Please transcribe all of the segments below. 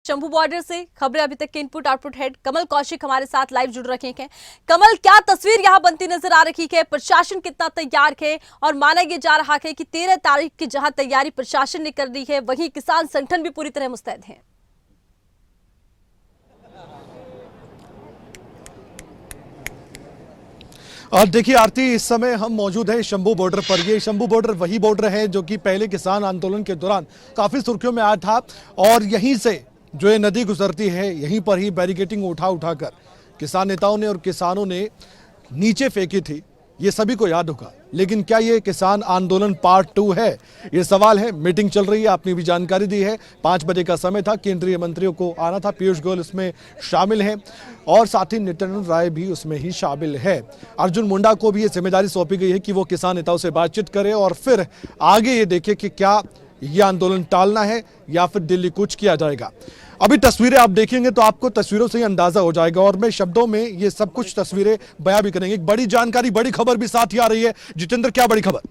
Shambhu border से खबरें अभी तक के इनपुट आउटपुट हेड कमल कौशिक हमारे साथ लाइव जुड़ रखे हैं। कमल, क्या तस्वीर यहां बनती नजर आ रही है? प्रशासन कितना तैयार है? और माना यह जा रहा है कि 13 तारीख की जहां तैयारी प्रशासन ने कर ली है, वहीं किसान संगठन भी पूरी तरह मुस्तैद है। और देखिए आरती, इस समय हम मौजूद हैं शंभू बॉर्डर पर। ये शंभू बॉर्डर वही बॉर्डर है जो कि पहले किसान आंदोलन के दौरान काफी सुर्खियों में आया था, और यहीं से जो ये नदी गुजरती है, यहीं पर ही बैरिकेटिंग उठाकर किसान नेताओं ने और किसानों ने नीचे फेंकी थी। ये सभी को याद होगा। लेकिन क्या ये किसान आंदोलन पार्ट 2 है? ये सवाल है। मीटिंग चल रही है, आपने भी जानकारी दी है। 5 बजे का समय था, केंद्रीय मंत्रियों को आना था, पीयूष गोयल उसमें शामिल हैं और साथ ही नित्यानंद राय भी उसमें ही शामिल है। अर्जुन मुंडा को भी ये जिम्मेदारी सौंपी गई है कि वो किसान नेताओं से बातचीत करे और फिर आगे ये देखे कि क्या ये आंदोलन टालना है या फिर दिल्ली कूच किया जाएगा। अभी तस्वीरें आप देखेंगे तो आपको तस्वीरों से ही अंदाजा हो जाएगा, और मैं शब्दों में ये सब कुछ तस्वीरें बयां भी करेंगे। एक बड़ी जानकारी, बड़ी खबर भी साथ ही आ रही है। जितेंद्र, क्या बड़ी खबर?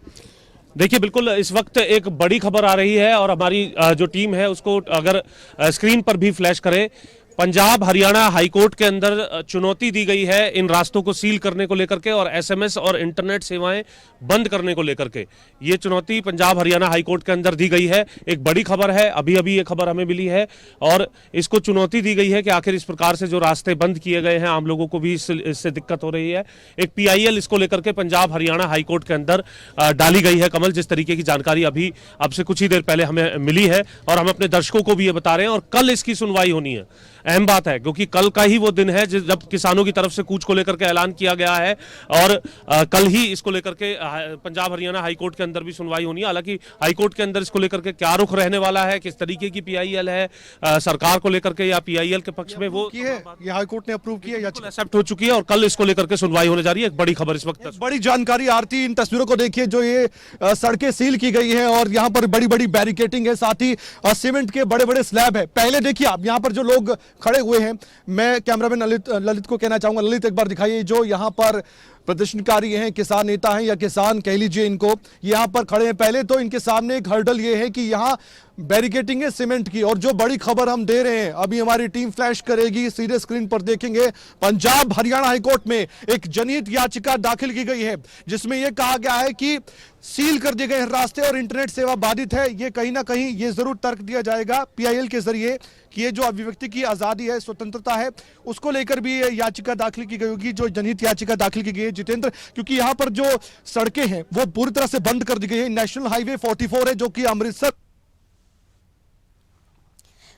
देखिए, बिल्कुल इस वक्त एक बड़ी खबर आ रही है और हमारी जो टीम है उसको अगर स्क्रीन पर भी फ्लैश करे, पंजाब हरियाणा हाईकोर्ट के अंदर चुनौती दी गई है इन रास्तों को सील करने को लेकर के और एसएमएस और इंटरनेट सेवाएं बंद करने को लेकर के। ये चुनौती पंजाब हरियाणा हाईकोर्ट के अंदर दी गई है। एक बड़ी खबर है, अभी अभी ये खबर हमें मिली है, और इसको चुनौती दी गई है कि आखिर इस प्रकार से जो रास्ते बंद किए गए हैं, आम लोगों को भी इससे दिक्कत हो रही है। एक पीआईएल इसको लेकर के पंजाब हरियाणा हाईकोर्ट के अंदर डाली गई है। कमल, जिस तरीके की जानकारी अभी अब से कुछ ही देर पहले हमें मिली है, और हम अपने दर्शकों को भी ये बता रहे हैं, और कल इसकी सुनवाई होनी है। अहम बात है क्योंकि कल का ही वो दिन है जब किसानों की तरफ से कूच को लेकर के ऐलान किया गया है, और कल ही इसको लेकर के पंजाब हरियाणा हाईकोर्ट के अंदर भी सुनवाई होनी है। हालांकि हाईकोर्ट के अंदर इसको लेकर के क्या रुख रहने वाला है, किस तरीके की पीआईएल है सरकार को लेकर के या पीआईएल के पक्ष में, वो ये हाईकोर्ट ने अप्रूव किया या एक्सेप्ट हो चुकी है, और कल इसको लेकर के सुनवाई होने जा रही है। एक बड़ी खबर इस वक्त, बड़ी जानकारी। आरती, इन तस्वीरों को देखिए, जो ये सड़कें सील की गई है और यहाँ पर बड़ी बड़ी बैरिकेटिंग है, साथ ही सीमेंट के बड़े बड़े स्लैब है। पहले देखिए आप यहाँ पर जो लोग खड़े हुए हैं, मैं कैमरामैन ललित को कहना चाहूंगा, ललित एक बार दिखाइए, जो यहाँ पर प्रदर्शनकारी हैं, किसान नेता हैं या किसान कह लीजिए इनको, यहाँ पर खड़े हैं। पहले तो इनके सामने एक हर्डल ये है कि यहाँ बैरिकेटिंग है सीमेंट की, और जो बड़ी खबर हम दे रहे हैं, अभी हमारी टीम फ्लैश करेगी, सीधे स्क्रीन पर देखेंगे। पंजाब हरियाणा हाईकोर्ट में एक जनहित याचिका दाखिल की गई है, जिसमें यह कहा गया है कि सील कर दिए गए रास्ते और इंटरनेट सेवा बाधित है। ये कहीं ना कहीं ये जरूर तर्क दिया जाएगा पीआईएल के जरिए कि ये जो अभिव्यक्ति की आजादी है, स्वतंत्रता है, उसको लेकर भी ये याचिका दाखिल की गई होगी, जो जनहित याचिका दाखिल की गई है जितेंद्र, क्योंकि यहाँ पर जो सड़कें हैं वो पूरी तरह से बंद कर दी गई है। नेशनल हाईवे 44 है जो कि अमृतसर,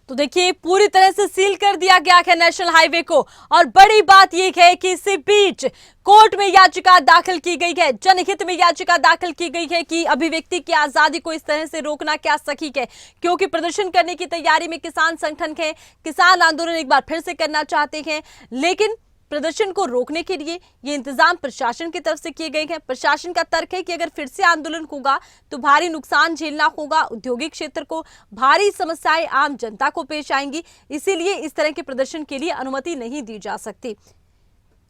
तो देखिए पूरी तरह से सील कर दिया गया है नेशनल हाईवे को। और बड़ी बात यह है कि इसी बीच कोर्ट में याचिका दाखिल की गई है, जनहित में याचिका दाखिल की गई है कि अभिव्यक्ति की आजादी को इस तरह से रोकना क्या सही है, क्योंकि प्रदर्शन करने की तैयारी में किसान संगठन है, किसान आंदोलन एक बार फिर से करना चाहते हैं, लेकिन प्रदर्शन को रोकने के लिए ये इंतजाम प्रशासन की तरफ से किए गए हैं। प्रशासन का तर्क है कि अगर फिर से आंदोलन होगा तो भारी नुकसान झेलना होगा, औद्योगिक क्षेत्र को भारी समस्याएं आम जनता को पेश आएंगी, इसीलिए इस तरह के प्रदर्शन के लिए अनुमति नहीं दी जा सकती।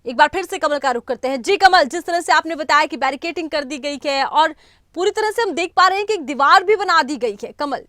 एक बार फिर से कमल का रुख करते हैं। जी कमल, जिस तरह से आपने बताया कि बैरिकेटिंग कर दी गई है और पूरी तरह से हम देख पा रहे हैं कि एक दीवार भी बना दी गई है। कमल,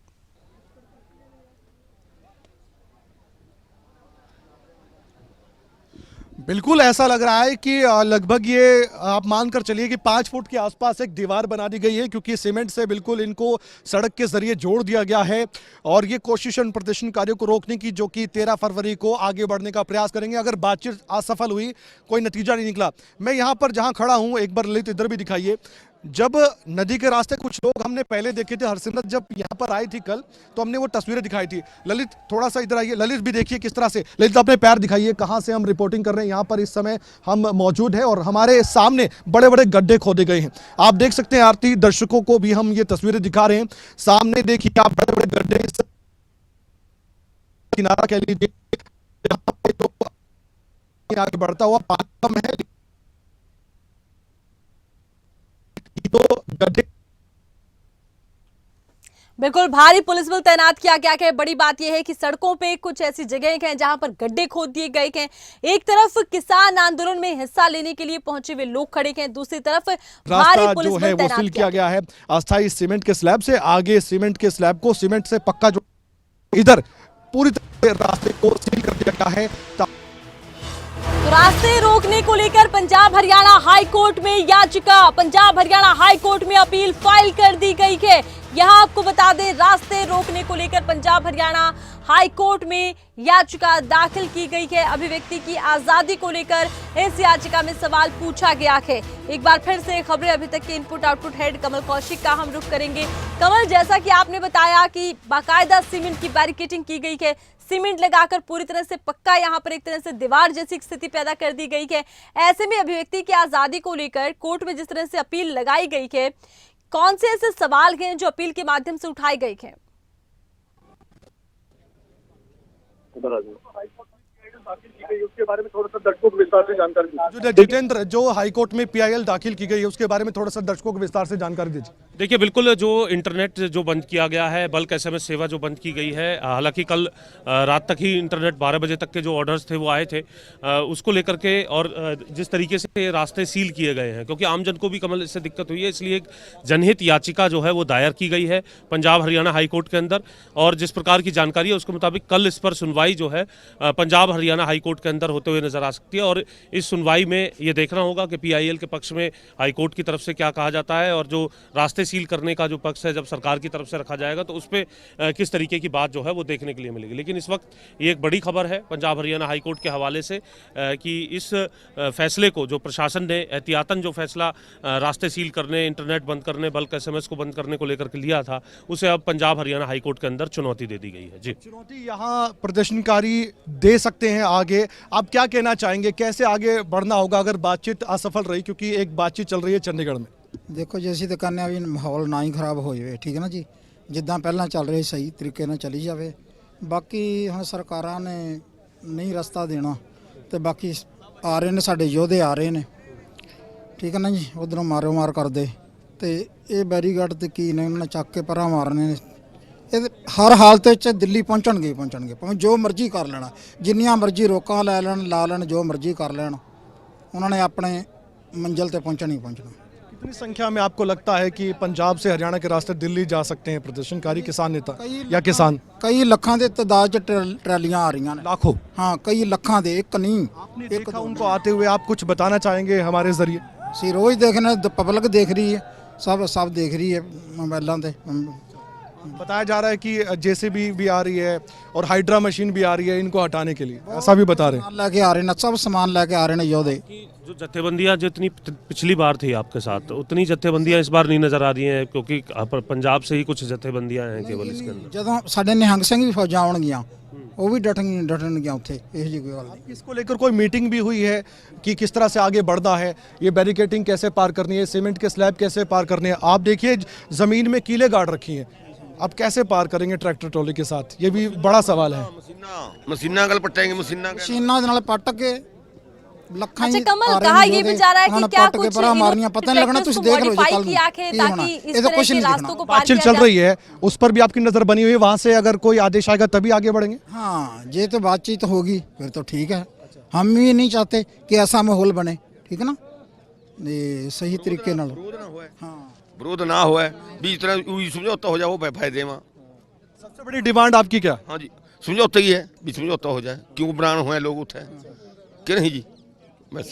बिल्कुल ऐसा लग रहा है कि लगभग ये आप मानकर चलिए कि 5 फुट के आसपास एक दीवार बना दी गई है, क्योंकि सीमेंट से बिल्कुल इनको सड़क के जरिए जोड़ दिया गया है। और ये कोशिश उन प्रदर्शनकारियों को रोकने की जो कि 13 फरवरी को आगे बढ़ने का प्रयास करेंगे, अगर बातचीत असफल हुई, कोई नतीजा नहीं निकला। मैं यहाँ पर जहाँ खड़ा हूँ, एक बार ललित इधर भी दिखाइए, जब नदी के रास्ते कुछ लोग हमने पहले देखे थे, हरसिमरत जब यहाँ पर आई थी कल, तो हमने वो तस्वीरें दिखाई थी। ललित थोड़ा सा इधर आइए, ललित भी देखिए किस तरह से। ललित अपने पैर दिखाइए, कहाँ से हम रिपोर्टिंग कर रहे हैं। यहाँ पर इस समय हम मौजूद हैं और हमारे सामने बड़े बड़े गड्ढे खोदे गए हैं। आप देख सकते हैं आरती, दर्शकों को भी हम ये तस्वीरें दिखा रहे हैं। सामने देखिए आप, बड़े बड़े गड्ढे, किनारा कह लीजिए, आगे बढ़ता हुआ पानी कम है, तो गड्ढे बिल्कुल भारी पुलिस बल तैनात किया गया है। बड़ी बात यह है कि सड़कों पे कुछ ऐसी जगह हैं जहां पर गड्ढे खोद दिए गए हैं। एक तरफ किसान आंदोलन में हिस्सा लेने के लिए पहुंचे हुए लोग खड़े हैं, दूसरी तरफ भारी पुलिस बल तैनात वसूल किया गया है अस्थायी सीमेंट के स्लैब से। आगे सीमेंट के स्लैब को सीमेंट से पक्का जो इधर पूरी तरह से रास्ते को सील कर दिया गया है। तो रास्ते रोकने को लेकर पंजाब हरियाणा हाई कोर्ट में याचिका, पंजाब हरियाणा हाई कोर्ट में अपील फाइल कर दी गई है। यहां आपको बता दें, रास्ते रोकने को लेकर पंजाब हरियाणा हाई कोर्ट में याचिका दाखिल की गई है। अभिव्यक्ति की आजादी को लेकर इस याचिका में सवाल पूछा गया है। एक बार फिर से खबरें अभी तक के इनपुट आउटपुट हेड कमल कौशिक का हम रुख करेंगे। कमल, जैसा कि आपने बताया कि बाकायदा सीमेंट की बैरिकेडिंग की गई है, सीमेंट लगाकर पूरी तरह से पक्का यहाँ पर एक तरह से दीवार जैसी स्थिति पैदा कर दी गई है। ऐसे में अभिव्यक्ति की आजादी को लेकर कोर्ट में जिस तरह से अपील लगाई गई है, कौन से ऐसे सवाल हैं जो अपील के माध्यम से उठाए गए हैं? उसके बारे में थोड़ा सा दर्शकों को विस्तार से जानकारी दीजिए। जितेंद्र, जो हाईकोर्ट में PIL दाखिल की गई है उसके बारे में थोड़ा सा दर्शकों को विस्तार से जानकारी दीजिए। देखिए, बिल्कुल जो इंटरनेट जो बंद किया गया है, बल्क SMS सेवा जो बंद की गई है, हालांकि कल रात तक ही इंटरनेट 12 बजे तक के जो ऑर्डर्स थे वो आए थे, उसको लेकर के और जिस तरीके से रास्ते सील किए गए हैं, क्योंकि आमजन को भी कमल इससे दिक्कत हुई है, इसलिए एक जनहित याचिका जो है वो दायर की गई है पंजाब हरियाणा हाई कोर्ट के अंदर। और जिस प्रकार की जानकारी है उसके मुताबिक कल इस पर सुनवाई जो है पंजाब हरियाणा हाई कोर्ट के अंदर होते हुए नजर आ सकती है। और इस सुनवाई में ये देखना होगा कि PIL के पक्ष में हाई कोर्ट की तरफ से क्या कहा जाता है, और जो रास्ते सील करने का जो पक्ष है जब सरकार की तरफ से रखा जाएगा तो उस पर किस तरीके की बात जो है वो देखने के लिए मिलेगी। लेकिन इस वक्त ये एक बड़ी खबर है पंजाब हरियाणा हाई कोर्ट के हवाले से कि इस फैसले को जो प्रशासन ने एहतियातन जो फैसला रास्ते सील करने, इंटरनेट बंद करने, बल्क SMS को बंद करने को लेकर के लिया था, उसे अब पंजाब हरियाणा हाई कोर्ट के अंदर चुनौती दे दी गई है। जी, चुनौती यहाँ प्रदर्शनकारी दे सकते हैं आगे। आप क्या कहना चाहेंगे, कैसे आगे बढ़ना होगा अगर बातचीत असफल रही, क्योंकि एक बातचीत चल रही है चंडीगढ़ में? देखो जी, ਅਸੀਂ ਤਾਂ ਕਹਿੰਦੇ ਆ ਵੀ ਮਾਹੌਲ ਨਾ ਹੀ ਖਰਾਬ ਹੋ ਜਾਵੇ, ਠੀਕ ਹੈ ਨਾ ਜੀ। ਜਿੱਦਾਂ ਪਹਿਲਾਂ ਚੱਲ ਰਿਹਾ ਸਹੀ ਤਰੀਕੇ ਨਾਲ ਚੱਲੀ ਜਾਵੇ। ਬਾਕੀ ਹੁਣ ਸਰਕਾਰਾਂ ਨੇ ਨਹੀਂ ਰਸਤਾ ਦੇਣਾ ਤੇ ਬਾਕੀ ਆ ਰਹੇ ਨੇ ਸਾਡੇ ਯੋਧੇ ਆ ਰਹੇ ਨੇ, ਠੀਕ ਹੈ ਨਾ ਜੀ। ਉਧਰੋਂ ਮਾਰੋ ਮਾਰ ਕਰਦੇ ਤੇ ਇਹ ਬੈਰੀਗਾਰਡ ਤੇ ਕੀ ਨੇ, ਉਹਨਾਂ ਨੇ ਚੱਕ ਕੇ ਪਰਾਂ ਮਾਰਨੇ ਨੇ। ਇਹ ਹਰ ਹਾਲਤ ਵਿੱਚ ਦਿੱਲੀ ਪਹੁੰਚਣਗੇ ਭਾਵੇਂ ਜੋ ਮਰਜ਼ੀ ਕਰ ਲੈਣਾ, ਜਿੰਨੀਆਂ ਮਰਜ਼ੀ ਰੋਕਾਂ ਲੈ ਲੈਣ, ਲਾ ਲੈਣ, ਜੋ ਮਰਜ਼ੀ ਕਰ ਲੈਣ, ਉਹਨਾਂ ਨੇ ਆਪਣੇ ਮੰਜ਼ਿਲ ਤੇ ਪਹੁੰਚਣਾ ਹੀ ਪਹੁੰਚਣਾ। कितनी संख्या में आपको लगता है कि पंजाब से हरियाणा के रास्ते दिल्ली जा सकते हैं प्रदर्शनकारी, किसान नेता या किसान? कई ਲੱਖਾਂ ਦੇ ਤਾਦਾਦ ਚ ਟਰਾਲੀਆਂ ਆ ਰਹੀਆਂ ਨੇ। लाखों? हाँ, कई ਲੱਖਾਂ ਦੇ, एक नहीं। आपने देखा उनको आते हुए, आप कुछ बताना चाहेंगे हमारे जरिए? ਅਸੀਂ रोज देखने, पब्लिक देख रही है, सब देख रही है मोबाइलों पे। बताया जा रहा है कि JCB भी आ रही है और हाइड्रा मशीन भी आ रही है इनको हटाने के लिए, ऐसा भी बता रहे हैं। सामान लेके आ रहे हैं, सब सामान लेके आ रहे हैं योधे। जो जत्थेबंदियां जितनी पिछली बार थी आपके साथ, उतनी जत्थेबंदियां इस बार नहीं नजर आ रही हैं, क्योंकि पंजाब से ही कुछ जत्थेबंदियां हैं केवल इसके अंदर। ਜਦੋਂ ਸਾਡੇ ਨਿਹੰਗ ਸਿੰਘ ਵੀ ਫੌਜਾਂ ਆਉਣਗੀਆਂ, ਉਹ ਵੀ ਡਟਣਗੀਆਂ ਉੱਥੇ। ਇਹੋ ਜਿਹੀ ਕੋਈ ਗੱਲ ਨਹੀਂ। इसको लेकर कोई मीटिंग भी हुई है कि किस तरह से आगे बढ़ना है, ये बैरिकेडिंग कैसे पार करनी है, सीमेंट के स्लैब कैसे पार करने हैं? आप देखिए जमीन में कीले गाड़ रखी हैं, आप कैसे पार करेंगे ट्रैक्टर ट्रॉली के साथ? ये भी बड़ा सवाल है। मशीना गल पटेंगे, मशीना ਮਸ਼ੀਨਾਂ ਦੇ ਨਾਲ ਪੱਟ ਕੇ ਲੱਖਾਂ अच्छा ਹੀ कमल, ਆ ਰਹੇ कहा ਨੇ ये योधे, भी जा रहा है ਉਹਨਾਂ कि ਨੇ क्या ਪੱਟ ਕੇ कुछ ਪਰਾਂ मारनियां, पता नहीं लगना, तुम देख लो जी मॉडिफाई कल किया है की ताकि होना। इस ये तो तरह कुछ के नहीं रास्तों दिखना। को पार बातचीत किया चल जा रही है, उस पर भी आपकी नजर बनी हुई है, वहां से अगर कोई आदेश आएगा तभी आगे बढ़ेंगे? हाँ, ये तो बातचीत होगी फिर तो ठीक है। हम भी नहीं चाहते कि ऐसा माहौल बने, ठीक है ना, ये सही तरीके नाल। हाँ, विरोध ना हो भी, इस तरह समझौता हो जाए, वो फायदे में। सबसे बड़ी डिमांड आपकी क्या? हाँ जी, समझौता ही है भी, समझौता हो जाए, क्यों बरान हुए लोग उठे कि नहीं जी। बस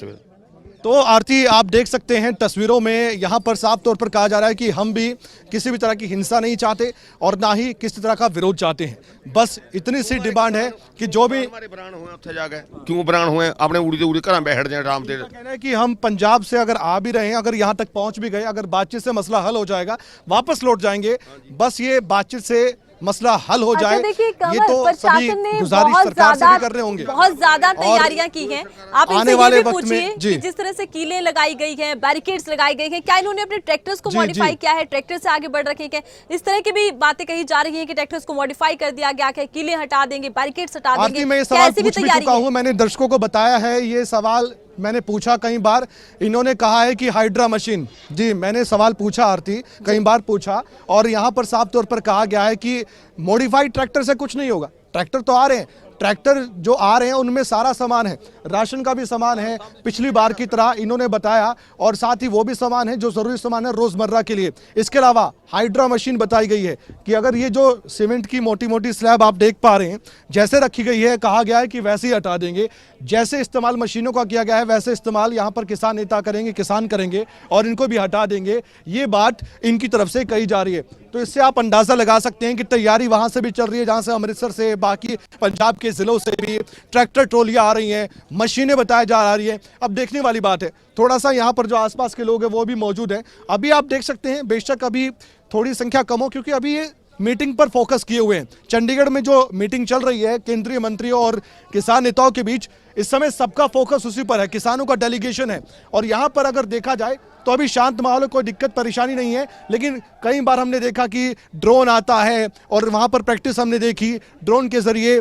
तो आरती, आप देख सकते हैं तस्वीरों में यहाँ पर साफ तौर पर कहा जा रहा है कि हम भी किसी भी तरह की हिंसा नहीं चाहते और ना ही किसी तरह का विरोध चाहते हैं। बस इतनी सी डिमांड है कि जो भी हमारे बरान हुए उठे जाके, क्यों बरान हुए, अपने उड़ी उड़ी घर बैठ जाए आराम से। कहना है कि हम पंजाब से अगर आ भी रहे हैं, अगर यहाँ तक पहुँच भी गए, अगर बातचीत से मसला हल हो जाएगा, वापस लौट जाएंगे। बस ये बातचीत से मसला हल हो जाए, देखिए कमल, ये तो सभी प्रशासन ने गुजारिश बहुत सरकार से ज्यादा भी कर रहे होंगे। बहुत ज्यादा तैयारियां की हैं। आप आने इनसे वाले ये भी वक्त में पूछिए जी, कि जिस तरह से कीलें लगाई गई हैं, बैरिकेड्स लगाई गई हैं, क्या इन्होंने अपने ट्रैक्टर्स को जी, मॉडिफाई जी। किया है, ट्रैक्टर से आगे बढ़ रखे हैं? इस तरह की भी बातें कही जा रही हैं कि ट्रैक्टर्स को मॉडिफाई कर दिया गया है, कीलें हटा देंगे, बैरिकेड्स हटा आरती, देंगे। मैं ये क्या सवाल ऐसी भी पूछ भी तैयारी चुका है? हूं, मैंने दर्शकों को बताया है, ये सवाल मैंने पूछा कई बार। इन्होंने कहा है कि हाइड्रा मशीन, जी मैंने सवाल पूछा आरती, कई बार पूछा, और यहाँ पर साफ तौर पर कहा गया है कि मॉडिफाइड ट्रैक्टर से कुछ नहीं होगा। ट्रैक्टर तो आ रहे हैं, ट्रैक्टर जो आ रहे हैं उनमें सारा सामान है, राशन का भी सामान है पिछली बार की तरह इन्होंने बताया, और साथ ही वो भी सामान है जो जरूरी सामान है रोजमर्रा के लिए। इसके अलावा हाइड्रा मशीन बताई गई है कि अगर ये जो सीमेंट की मोटी मोटी स्लैब आप देख पा रहे हैं जैसे रखी गई है, कहा गया है कि वैसे ही हटा देंगे। जैसे इस्तेमाल मशीनों का किया गया है वैसे इस्तेमाल यहाँ पर किसान नेता करेंगे, किसान करेंगे और इनको भी हटा देंगे, ये बात इनकी तरफ से कही जा रही है। तो इससे आप अंदाजा लगा सकते हैं कि तैयारी वहां से भी चल रही है जहां से अमृतसर से बाकी पंजाब के जिलों से भी ट्रैक्टर ट्रॉलियां आ रही हैं, मशीनें बताई जा रही है। अब देखने वाली बात है, थोड़ा सा यहाँ पर जो आसपास के लोग हैं वो भी मौजूद हैं। अभी आप देख सकते हैं बेशक अभी थोड़ी संख्या कम हो क्योंकि अभी ये मीटिंग पर फोकस किए हुए हैं। चंडीगढ़ में जो मीटिंग चल रही है केंद्रीय मंत्रियों और किसान नेताओं के बीच, इस समय सबका फोकस उसी पर है, किसानों का डेलीगेशन है। और यहाँ पर अगर देखा जाए तो अभी शांत माहौल है, कोई दिक्कत परेशानी नहीं है। लेकिन कई बार हमने देखा कि ड्रोन आता है और वहाँ पर प्रैक्टिस हमने देखी, ड्रोन के जरिए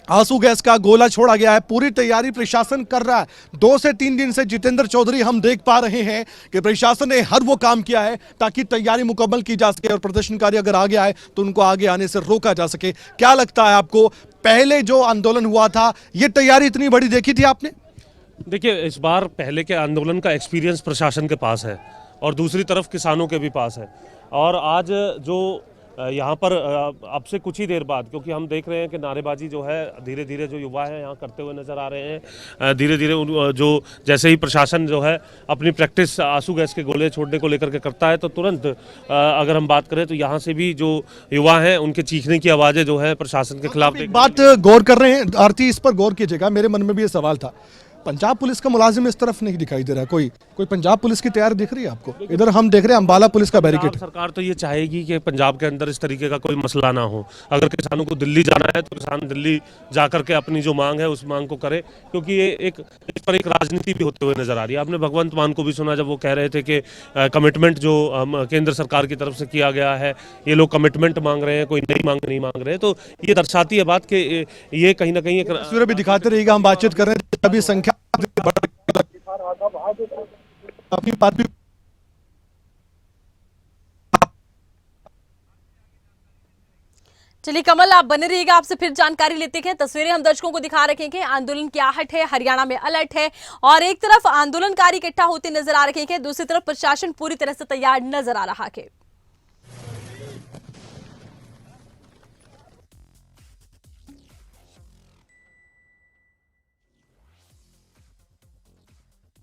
आंसू गैस का गोला छोड़ा गया है। पूरी तैयारी प्रशासन कर रहा है। 2 से 3 दिन से जितेंद्र चौधरी हम देख पा रहे हैं कि प्रशासन ने हर वो काम किया है ताकि तैयारी मुकम्मल की जा सके और प्रदर्शनकारी अगर आगे आए तो उनको आगे आने से रोका जा सके। क्या लगता है आपको, पहले जो आंदोलन हुआ था ये तैयारी इतनी बड़ी देखी थी आपने? देखिए, इस बार पहले के आंदोलन का एक्सपीरियंस प्रशासन के पास है और दूसरी तरफ किसानों के भी पास है। और आज जो यहाँ पर अब से कुछ ही देर बाद, क्योंकि हम देख रहे हैं कि नारेबाजी जो है धीरे धीरे जो युवा है यहाँ करते हुए नजर आ रहे हैं। धीरे धीरे जो जैसे ही प्रशासन जो है अपनी प्रैक्टिस आंसू गैस के गोले छोड़ने को लेकर के करता है तो तुरंत अगर हम बात करें तो यहाँ से भी जो युवा हैं उनके चीखने की आवाज़ें जो है प्रशासन के खिलाफ। एक बात गौर कर रहे हैं आरती, इस पर गौर कीजिएगा, मेरे मन में भी ये सवाल था, पंजाब पुलिस का मुलाजिम इस तरफ नहीं दिखाई दे रहा है। कोई पंजाब पुलिस की तैयारी दिख रही है आपको? इधर हम देख रहे हैं अंबाला पुलिस का बैरिकेड। सरकार तो ये चाहेगी कि पंजाब के अंदर इस तरीके का कोई मसला ना हो। अगर किसानों को दिल्ली जाना है तो किसान दिल्ली जाकर के अपनी जो मांग है उस मांग को करे, क्योंकि ये इस पर एक राजनीति भी होते हुए नजर आ रही है। आपने भगवंत मान को भी सुना जब वो कह रहे थे कि कमिटमेंट जो केंद्र सरकार की तरफ से किया गया है, ये लोग कमिटमेंट मांग रहे हैं, कोई नई मांग नहीं मांग रहे। तो ये दर्शाती है बात कि ये कहीं ना कहीं तस्वीरें भी दिखाते रहिएगा, हम बातचीत कर रहे हैं। अभी संख्या अपनी बात भी चलिए कमल, आप बने रहिएगा, आपसे फिर जानकारी लेते हैं। तस्वीरें हम दर्शकों को दिखा रखे हैं। आंदोलन की आहट है, हरियाणा में अलर्ट है और एक तरफ आंदोलनकारी इकट्ठा होते नजर आ रहे हैं, दूसरी तरफ प्रशासन पूरी तरह से तैयार नजर आ रहा है।